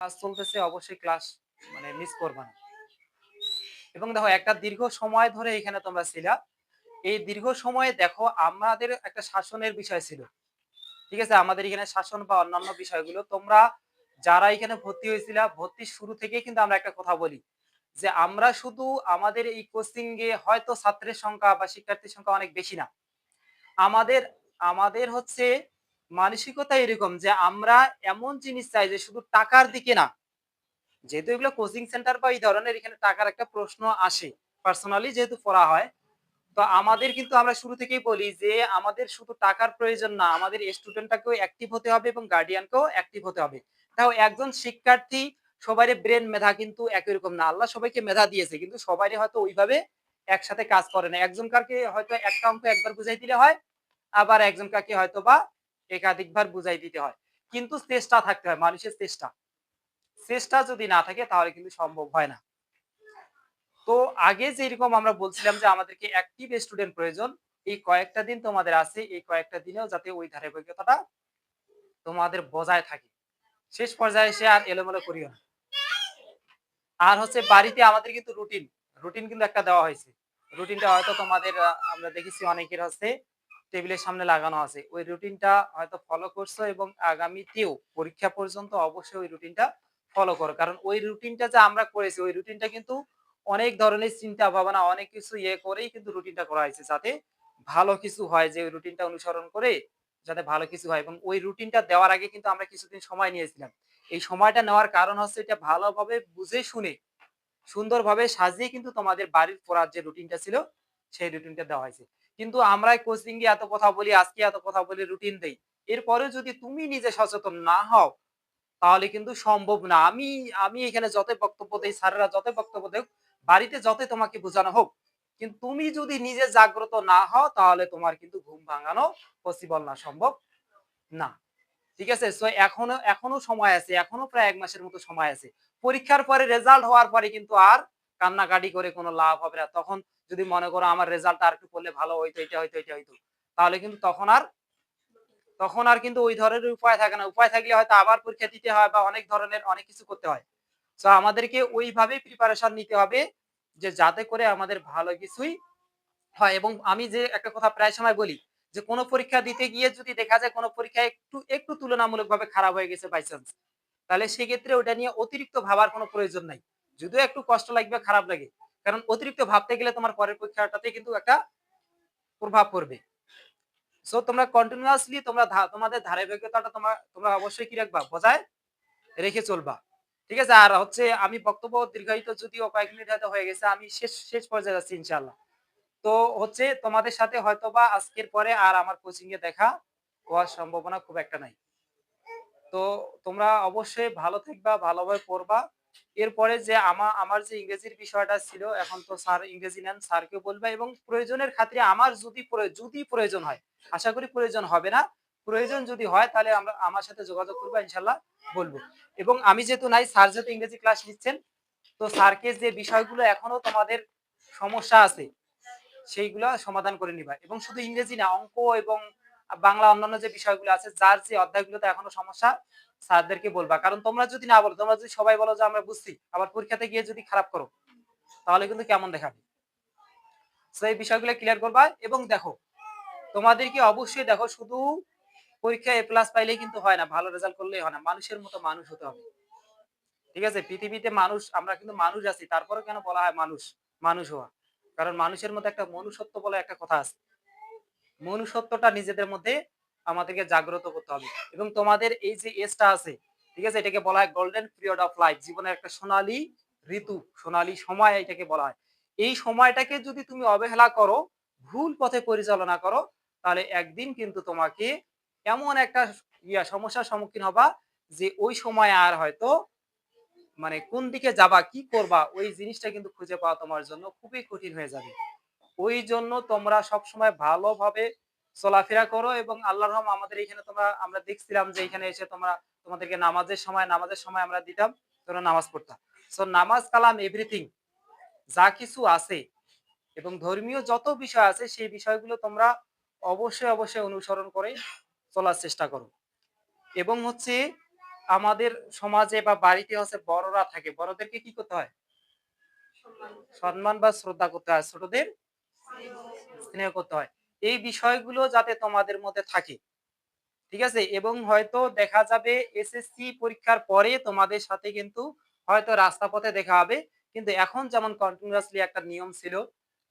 Class চলতেছে, অবশ্যই class miss করবা না। এবং দেখো একটা দীর্ঘ সময় ধরে এখানে তোমরা ছিলা। এই দীর্ঘ সময়ে দেখো আমাদের একটা শাসনের বিষয় ছিল। ঠিক আছে? আমাদের এখানে শাসন বা অন্যান্য বিষয়গুলো তোমরা যারা এখানে ভর্তি হয়েছিলা, ভর্তির শুরু থেকেই কিন্তু আমরা একটা কথা বলি যে আমরা শুধু আমাদের এই কোচিং এ হয়তো ছাত্রের সংখ্যা বা শিক্ষার্থীর সংখ্যা অনেক বেশি না। আমাদের আমাদের হচ্ছে মানসিকতা এরকম যে আমরা এমন জিনিস চাই যে শুধু টাকার দিকে না। যেহেতু এগুলো কোচিং সেন্টার বা এই ধরনের এখানে টাকার একটা প্রশ্ন আসে। পার্সোনালি যেহেতু পড়া হয়, তো আমাদের কিন্তু আমরা শুরু থেকেই বলি যে আমাদের শুধু টাকার প্রয়োজন না, আমাদের স্টুডেন্টটাকেও অ্যাক্টিভ হতে হবে এবং গার্ডিয়ানকেও অ্যাক্টিভ হতে হবে। তাও একজন শিক্ষার্থী সবারই ব্রেন মেধা কিন্তু একই রকম না। আল্লাহ সবাইকে মেধা দিয়েছে কিন্তু সবারই হয়তো ওইভাবে একসাথে কাজ করে না। একজনকারকে হয়তো একটা অঙ্ক একবার বুঝাই দিলে হয়, আবার একজনকাকে হয়তোবা একাধিকবার বুঝাই দিতে হয়। কিন্তু চেষ্টা থাকতে হয়, মানুষের চেষ্টা। চেষ্টা যদি না থাকে তাহলে কিন্তু সম্ভব হয় না। তো আগে যেরকম আমরা বলছিলাম যে আমাদেরকে অ্যাক্টিভ স্টুডেন্ট প্রয়োজন, এই কয়েকটা দিন তোমাদের আছে, এই কয়েকটা দিনেও যাতে ওই ধারাবাহিকতাটা তোমাদের বজায় থাকে। শেষ পর্যায়ে এসে আর এলোমেলো করিও না। আর হচ্ছে বাড়িতে আমাদের কিন্তু রুটিন কিন্তু একটা দেওয়া হয়েছে। রুটিনটা হয়তো তোমাদের আমরা দেখেছি অনেকের হচ্ছে টেবিলের সামনে লাগানো আছে। ওই রুটিনটা হয়তো ফলো করছো এবং আগামীতেও পরীক্ষা পর্যন্ত অবশ্যই ওই রুটিনটা ফলো করো। কারণ ওই রুটিনটা যে আমরা করেছি, ওই রুটিনটা কিন্তু অনেক ধরনের চিন্তা ভাবনা অনেক কিছু করেই কিন্তু রুটিনটা করা হয়েছে। যাতে ভালো কিছু হয়, যে ওই রুটিনটা অনুসরণ করে যাতে ভালো কিছু হয়। এবং ওই রুটিনটা দেওয়ার আগে কিন্তু আমরা কিছুদিন সময় নিয়েছিলাম। এই সময়টা নেওয়ার কারণ হচ্ছে এটা ভালোভাবে বুঝে শুনে সুন্দরভাবে সাজিয়ে কিন্তু তোমাদের বাড়ির পড়ার যে রুটিনটা ছিল সেই রুটিনটা দেওয়া হয়েছে। কিন্তু আমরা কোচিং এ এত কথা বলি, আজকে এত কথা বলি, রুটিন দেই। এরপরেও যদি তুমি নিজে সচেতন না হও তাহলে কিন্তু সম্ভব না। আমি আমি এখানে যতই বক্তব্য দেই, স্যারেরা যতই বক্তব্য দেক, বাড়িতে যতই তোমাকে বোঝানো হোক, কিন্তু তুমি যদি নিজে জাগ্রত না হও তাহলে তোমার কিন্তু ঘুম ভাঙানো পসিবল না, সম্ভব না। ঠিক আছে? সো এখনো এখনো সময় আছে। এখনো প্রায় ১ মাসের মতো সময় আছে। পরীক্ষার পরে রেজাল্ট হওয়ার পরে কিন্তু আর কান্নাকাটি করে কোনো লাভ হবে না। তখন যদি মনে করো আমার রেজাল্টটা আরেকটু করলে ভালো হইতো, এটা হইতো, এটা হইতো। তাহলে কিন্তু তখন আর কিন্তু ওই ধরনের উপায় থাকে না। উপায় থাকলে হয়তো আবার পরীক্ষা দিতে হয় বা অনেক ধরনের অনেক কিছু করতে হয়। সো আমাদেরকে ওইভাবেই প্রিপারেশন নিতে হবে যে যাতে করে আমাদের ভালো কিছুই হয়। এবং আমি যে একটা কথা প্রায় সময় বলি যে কোনো পরীক্ষা দিতে গিয়ে যদি দেখা যায় কোনো পরীক্ষা একটু একটু তুলনামূলকভাবে খারাপ হয়ে গেছে বাই চান্স, তাহলে সেক্ষেত্রে ওটা নিয়ে অতিরিক্ত ভাবার কোনো প্রয়োজন নাই। যদিও একটু কষ্ট লাগবে, খারাপ লাগে, কারণ অতিরিক্ত ভাবতে গেলে তোমার পরের পরীক্ষাটাতে কিন্তু একটা প্রভাব পড়বে। সো তোমরা কন্টিনিউয়াসলি তোমাদের ধারাবাহিকতাটা তোমরা অবশ্যই কি রাখবা, বজায় রেখে চলবা। ঠিক আছে? আর হচ্ছে আমি বক্তব্য দীর্ঘায়িত যদিও কয়েক মিনিট হয়তো হয়ে গেছে, আমি শেষ শেষ পর্যায়ে যাচ্ছি ইনশাআল্লাহ। তো হচ্ছে তোমাদের সাথে হয়তোবা আজকের পরে আর আমার কোচিং এ দেখা হওয়ার সম্ভাবনা খুব একটা নাই। তো তোমরা অবশ্যই ভালো থাকবা, ভালোভাবে পড়বা। এরপরে যে আমার যে ইংরেজির বিষয়টা ছিল, এখন তো স্যার ইংরেজি নেন, স্যারকে বলবা এবং প্রয়োজনের খাতিরে আমার যদি প্রয়োজন হয়, আশা করি প্রয়োজন হবে না। প্রয়োজন যদি হয় তাহলে আমার সাথে যোগাযোগ করবা, ইনশাআল্লাহ বলব। এবং আমি যেহেতু নাই, স্যার যেহেতু ইংরেজি ক্লাস নিচ্ছেন, তো স্যারকে যে বিষয়গুলো এখনো তোমাদের সমস্যা আছে সেইগুলা সমাধান করে নিবা। এবং শুধু ইংরেজি না, অঙ্ক এবং বাংলা অন্যান্য যে বিষয়গুলো আছে, যার যে অধ্যায়গুলোতে এখনো সমস্যা, স্যারদেরকে বলবা। কারণ তোমরা যদি না বলো, তোমরা যদি সবাই বলো যে আমরা বুঝছি, আবার পরীক্ষাতে গিয়ে যদি খারাপ করো তাহলে কিন্তু কেমন দেখাবে। সো এই বিষয়গুলো ক্লিয়ার করবা। এবং দেখো তোমাদেরকে অবশ্যই দেখো শুধু পরীক্ষায় এ প্লাস পাইলেই কিন্তু হয় না, ভালো রেজাল্ট করলেই হয় না, মানুষের মতো মানুষ হতে হবে। ঠিক আছে? পৃথিবীতে মানুষ, আমরা কিন্তু মানুষ আছি, তারপরে কেন বলা হয় মানুষ, মানুষ হওয়া? কারণ মানুষের মধ্যে একটা মনুষ্যত্ব বলে একটা কথা আছে। মনুষ্যত্বটা নিজেদের মধ্যে আমাদেরকে জাগ্রত করতে হবে। এবং তোমাদের এই যে এজটা আছে, ঠিক আছে, এটাকে বলা হয় গোল্ডেন পিরিয়ড অফ লাইফ, জীবনের একটা সোনালী ঋতু, সোনালী সময় এটাকে বলা হয়। এই সময়টাকে যদি তুমি অবহেলা করো, ভুল পথে পরিচালনা করো, তাহলে একদিন কিন্তু তোমাকে এমন একটা সমস্যার সম্মুখীন হবা যে ওই সময় আর হয়তো কোন দিকে যাবা, কি করবা, ওই জিনিসটা কিন্তু খুঁজে পাওয়া তোমার জন্য খুবই কঠিন হয়ে যাবে। ওই জন্য তোমরা সবসময় ভালোভাবে চলাফেরা করো। এবং আল্লাহর রহম আমাদের এখানে আমরা দেখছিলাম যে এখানে এসে তোমাদেরকে নামাজের সময় আমরা দিতাম, তোমরা নামাজ পড়তাম। সো নামাজ কালাম এভরিথিং যা কিছু আছে এবং ধর্মীয় যত বিষয় আছে সেই বিষয়গুলো তোমরা অবশ্যই অবশ্যই অনুসরণ করে চলার চেষ্টা করো। এবং হচ্ছে আমাদের সমাজে বা বাড়িতে হচ্ছে বড়রা থাকে, বড়দেরকে কি করতে হয়? সম্মান বা শ্রদ্ধা করতে হয়, ছোটদের স্নেহ করতে হয়। এই বিষয়গুলো যাতে তোমাদের মধ্যে থাকে, ঠিক আছে? এবং হয়তো দেখা যাবে এসএসসি পরীক্ষার পরে তোমাদের সাথে কিন্তু হয়তো রাস্তাপথে দেখা হবে। কিন্তু এখন যেমন কন্টিনিউয়াসলি একটা নিয়ম ছিল,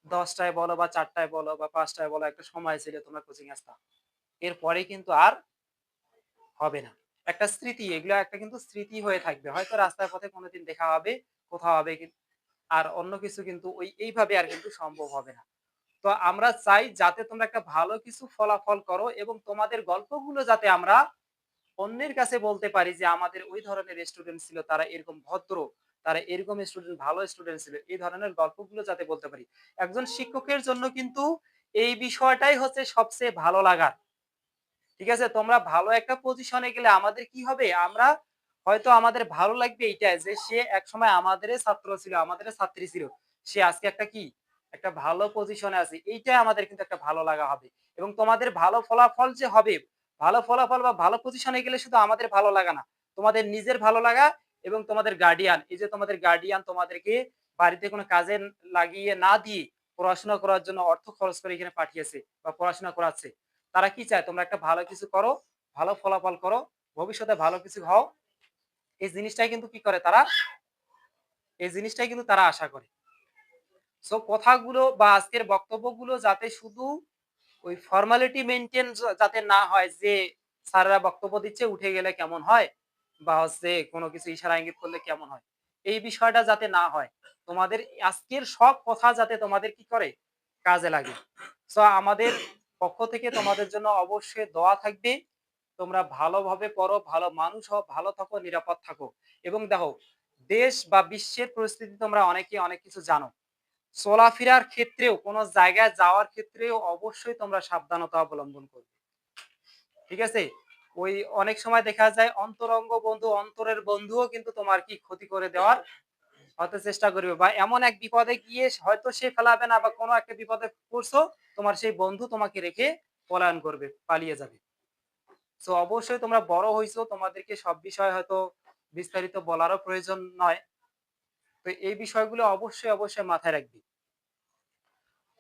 ১০ টায় বলো বা ৪ টায় বলো বা ৫ টায় বলো, একটা সময় ছিল তোমরা কোচিং আসতা। এরপরে কিন্তু আর হবে না। একটা স্মৃতি, এগুলা একটা কিন্তু স্মৃতি হয়ে থাকবে। হয়তো রাস্তার পথে কোনদিন দেখা হবে, কোথাও হবে, আর অন্য কিছু কিন্তু এইভাবে আর কিন্তু সম্ভব হবে না। তো আমরা চাই যাতে তোমরা একটা ভালো কিছু ফলাফল করো এবং তোমাদের গল্পগুলো যাতে আমরা অন্যের কাছে বলতে পারি যে আমাদের ওই ধরনের স্টুডেন্ট ছিল, তারা এরকম ভদ্র, তারা এরকম স্টুডেন্ট, ভালো স্টুডেন্ট ছিল। এই ধরনের গল্পগুলো যাতে বলতে পারি। একজন শিক্ষকের জন্য কিন্তু এই বিষয়টাই হচ্ছে সবচেয়ে ভালো লাগার। ঠিক আছে? তোমরা ভালো একটা পজিশনে গেলে আমাদের কি হবে? আমরা হয়তো আমাদের ভালো লাগবে এইটাই যে সে একসময় আমাদেরই ছাত্র ছিল, আমাদেরই ছাত্রী ছিল। সে আজকে একটা কি? একটা ভালো পজিশনে আছে। এইটাই আমাদের কিন্তু একটা ভালো লাগা হবে। এবং তোমাদের ভালো ফলাফল যে হবে, ভালো ফলাফল বা ভালো পজিশনে গেলে শুধু আমাদের ভালো লাগা না। তোমাদের নিজের ভালো লাগা এবং তোমাদের গার্ডিয়ান, এই যে তোমাদের গার্ডিয়ান তোমাদেরকে বাড়িতে কোনো কাজে লাগিয়ে না দিয়ে পড়াশোনা করার জন্য অর্থ খরচ করে এখানে পাঠিয়েছে বা পড়াশোনা করাচ্ছে। তারা কি চায়? তোমরা একটা ভালো কিছু করো, ভালো ফলাফল করো, ভবিষ্যতে ভালো কিছু হও। এই জিনিসটাই কিন্তু কি করে তারা? এই জিনিসটাই কিন্তু তারা আশা করে। সো কথাগুলো বা আজকের বক্তব্যগুলো যাতে শুধু ওই ফর্মালিটি মেইনটেইন যাতে না হয় যে স্যাররা বক্তব্য দিচ্ছে উঠে গেলে কেমন হয়? বা হচ্ছে কোনো কিছু ইশারা ইঙ্গিত করলে কেমন হয়? এই বিষয়টা যাতে না হয়। তোমাদের আজকের সব কথা যাতে তোমাদের কি করে? কাজে লাগে। সো আমাদের পক্ষ থেকে তোমাদের জন্য অবশ্যই দোয়া থাকবে। তোমরা ভালোভাবে পড়ো, ভালো মানুষ হও, ভালো থাকো, নিরাপদ থাকো। এবং দেখো দেশ বা বিশ্বের পরিস্থিতি তোমরা অনেকেই অনেক কিছু জানো। চলাফেরার ক্ষেত্রেও কোনো জায়গায় যাওয়ার ক্ষেত্রেও অবশ্যই তোমরা সাবধানতা অবলম্বন করবে। ঠিক আছে? ওই অনেক সময় দেখা যায় অন্তরঙ্গ বন্ধু, অন্তরের বন্ধুও কিন্তু তোমার কি ক্ষতি করে দেওয়ার হয়তো চেষ্টা করবে, বা এমন এক বিপদে গিয়ে হয়তো সে ফেলাবে না, বা কোনো একটা বিপদে পড়ছো, তোমার সেই বন্ধু তোমাকে রেখে পলায়ন করবে, পালিয়ে যাবে। সো অবশ্যই তোমরা বড় হইছো, তোমাদেরকে সব বিষয় হয়তো বিস্তারিত বলারও প্রয়োজন নয়। তো এই বিষয়গুলো অবশ্যই মাথায় রাখবি।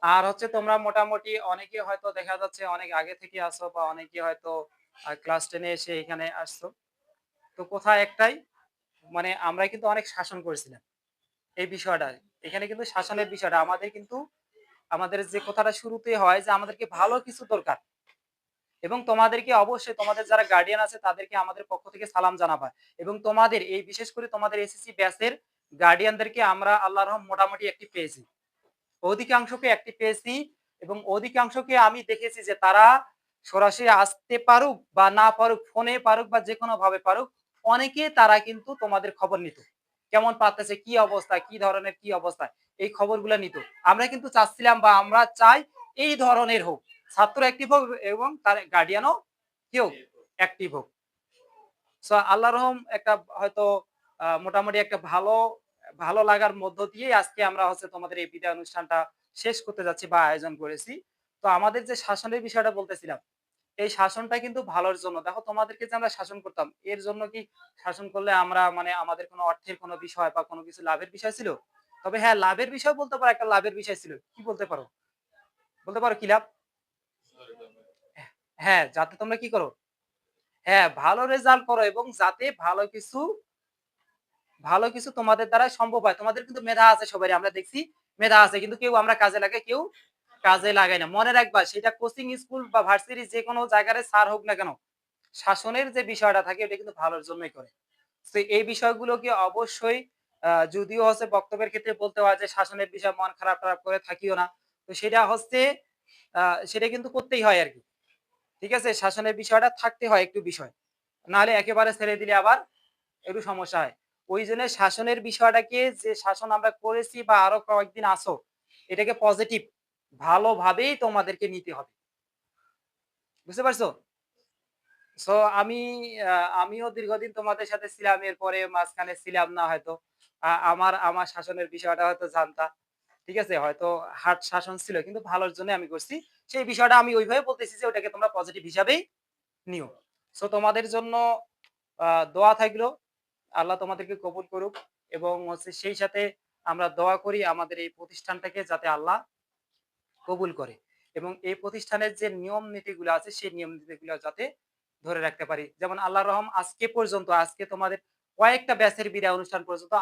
আর হচ্ছে তোমরা মোটামুটি অনেকে হয়তো দেখা যাচ্ছে অনেক আগে থেকে আসো, বা অনেকে হয়তো ক্লাস 10 এ এসে এখানে আসছো। তো কথা একটাই, মানে আমরা কিন্তু অনেক শাসন করেছিলাম এই বিষয়টা। এখানে কিন্তু শাসনের বিষয়টা আমাদের কিন্তু আমাদের যে কথাটা শুরুতে হয় যে আমাদেরকে ভালো কিছু দরকার। এবং তোমাদেরকে অবশ্যই তোমাদের যারা গার্ডিয়ান আছে তাদেরকে আমাদের পক্ষ থেকে সালাম জানাবা। এবং তোমাদের এই বিশেষ করে তোমাদের এসএসসি ব্যাচের গার্ডিয়ানদেরকে আমরা আল্লাহর রহম মোটামুটি অ্যাক্টিভ পেয়েছি। অধিকাংশকে অ্যাক্টিভ পেয়েছি এবং অধিকাংশকে আমি দেখেছি যে তারা সরাসরি আসতে পারুক বা না পারুক, ফোনে পারুক বা যেকোনো ভাবে পারুক, অনেকে তারা কিন্তু তোমাদের খবর নিত। কেমন পারতেছে, কি অবস্থা, কি ধরনের কি অবস্থা, এই খবরগুলা নিত। আমরা কিন্তু চাচ্ছিলাম বা আমরা চাই এই ধরনের হোক। ছাত্র অ্যাক্টিভ হোক এবং তার গার্ডিয়ানও কি হোক? অ্যাক্টিভ হোক। সো আল্লাহর রহম একটা হয়তো মোটামুটি একটা ভালো লাগার মধ্য দিয়েই আজকে আমরা হচ্ছে তোমাদের এই বিদায় অনুষ্ঠানটা শেষ করতে যাচ্ছি বা আয়োজন করেছি। তো আমাদের যে শাসনের বিষয়টা বলতেছিলাম, এই শাসনটা কিন্তু ভালোর জন্য। দেখো তোমাদেরকে যে আমরা শাসন করতাম, এর জন্য কি শাসন করলে আমরা মানে আমাদের কোনো অর্থের কোনো বিষয় বা কোনো কিছু লাভের বিষয় ছিল? তবে হ্যাঁ, লাভের বিষয় বলতে পারো, একটা লাভের বিষয় ছিল। কি বলতে পারো? বলতে পারো কি লাভ? হ্যাঁ, যাতে তোমরা কি করো? হ্যাঁ, ভালো রেজাল্ট করো এবং যাতে ভালো কিছু তোমাদের দ্বারা সম্ভব হয়। তোমাদের কিন্তু মেধা আছে সবারই, আমরা দেখছি মেধা আছে। কিন্তু কেউ আমরা কাজে লাগাই, কেউ কাজে লাগাই না। মনে রাখবা সেটা কোচিং স্কুল বা ভার্সিটি যেকোনো জায়গার স্যার হোক না কেন, শাসনের যে বিষয়টা থাকে এটা কিন্তু ভালোর জন্যই করে। তো এই বিষয়গুলোকে অবশ্যই যদিও হচ্ছে বক্তব্যের ক্ষেত্রে বলতে হয় যে শাসনের বিষয়ে মন খারাপ-টারাপ করে থাকিও না। তো সেটা হচ্ছে সেটা কিন্তু করতেই হয় আরকি। ঠিক আছে? শাসনের বিষয়টা থাকতে হয় একটু বিষয়। নাহলে একেবারে ছেড়ে দিলে আবার একটু সমস্যা হয়। ওইজন্য শাসনের বিষয়টাকে, যে শাসন আমরা করেছি বা আরো কয়েকদিন আছো, এটাকে পজিটিভ ভালোভাবেই তোমাদেরকে নিতে হবে। বুঝতে পারছো? সো আমিও দীর্ঘদিন তোমাদের সাথে ছিলাম। এরপরে মাঝখানে ছিলাম না হয়তো। আমার শাসনের বিষয়টা হয়তো জানতা। ঠিক আছে? হয়তো হার্ড শাসন ছিল কিন্তু ভালোর জন্য আমি করছি। সেই বিষয়টা আমি ওইভাবে বলতেছি যে ওটাকে তোমরা পজিটিভ হিসাবেই নিও। সো তোমাদের জন্য দোয়া থাকলো আল্লাহ তোমাদেরকে কবুল করুক এবং হচ্ছে সেই সাথে আমরা দোয়া করি আমাদের এই প্রতিষ্ঠানটাকে যাতে আল্লাহ কবুল করে এবং এই প্রতিষ্ঠানের যে নিয়ম নীতিগুলো আছে সেই নিয়ম নীতিগুলো যাতে ধরে রাখতে পারি। যেমন আল্লাহর রহম আজকে পর্যন্ত আজকে তোমাদের কয়েকটা ব্যাচের বিদায় অনুষ্ঠান পর্যন্ত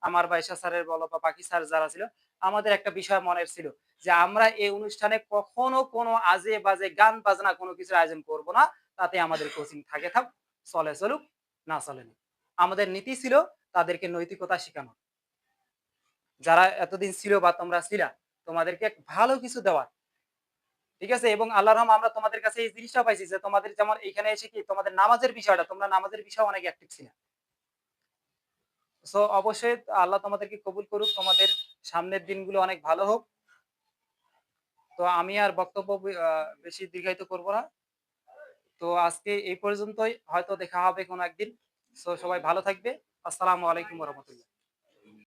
আমার বা এশা স্যারের বলো বা বাকি স্যার যারা ছিল, আমাদের একটা বিষয় মনের ছিল যে আমরা এই অনুষ্ঠানে কখনো কোনো আজে-বাজে গান বাজনা কোনো কিছুর আয়োজন করব না। তাতে আমাদের কোচিং থাকে থাক, চলে চলুক, না চলে না। আমাদের নীতি ছিল তাদেরকে নৈতিকতা শিখানো। যারা এতদিন ছিল বা তোমরা ছিলা, তোমাদেরকে ভালো কিছু দেওয়ার। ঠিক আছে? এবং আল্লাহর রহম আমরা তোমাদের কাছে এই জিনিসটাও পাইছি যে তোমাদের যেমন এইখানে এসে কি তোমাদের নামাজের বিষয়টা, তোমরা নামাজের বিষয়ে অনেক অ্যাক্টিভ ছিলা। সো অবশ্যই আল্লাহ তোমাদেরকে কবুল করুক। তোমাদের সামনের দিনগুলো অনেক ভালো হোক। তো আমি আর বক্তব্য বেশি দীর্ঘায়িত করব না। তো আজকে এই পর্যন্তই। হয়তো দেখা হবে কোনো একদিন। সো সবাই ভালো থাকবে। আসসালামু আলাইকুম ওয়া রাহমাতুল্লাহ।